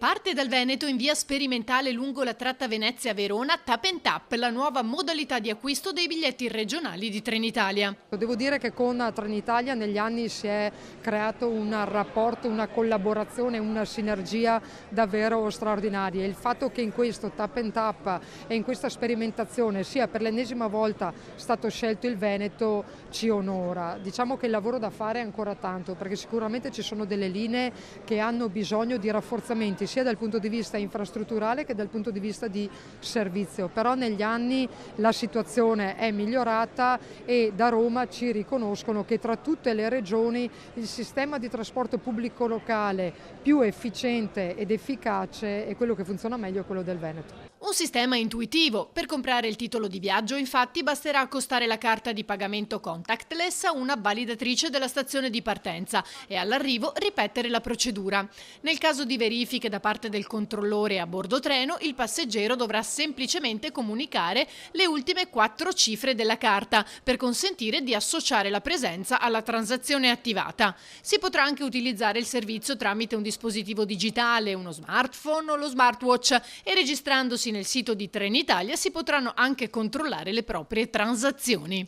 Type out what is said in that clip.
Parte dal Veneto in via sperimentale lungo la tratta Venezia-Verona Tap and Tap, la nuova modalità di acquisto dei biglietti regionali di Trenitalia. Devo dire che con Trenitalia negli anni si è creato un rapporto, una collaborazione, una sinergia davvero straordinaria. Il fatto che in questo Tap and Tap e in questa sperimentazione sia per l'ennesima volta stato scelto il Veneto ci onora. Diciamo che il lavoro da fare è ancora tanto, perché sicuramente ci sono delle linee che hanno bisogno di rafforzamenti sia dal punto di vista infrastrutturale che dal punto di vista di servizio, però negli anni la situazione è migliorata e da Roma ci riconoscono che tra tutte le regioni il sistema di trasporto pubblico locale più efficiente ed efficace è quello che funziona meglio, quello del Veneto. Un sistema intuitivo. Per comprare il titolo di viaggio, infatti, basterà accostare la carta di pagamento contactless a una validatrice della stazione di partenza e all'arrivo ripetere la procedura. Nel caso di verifiche da parte del controllore a bordo treno, il passeggero dovrà semplicemente comunicare le ultime 4 cifre della carta per consentire di associare la presenza alla transazione attivata. Si potrà anche utilizzare il servizio tramite un dispositivo digitale, uno smartphone o lo smartwatch, e registrandosi nel sito di Trenitalia si potranno anche controllare le proprie transazioni.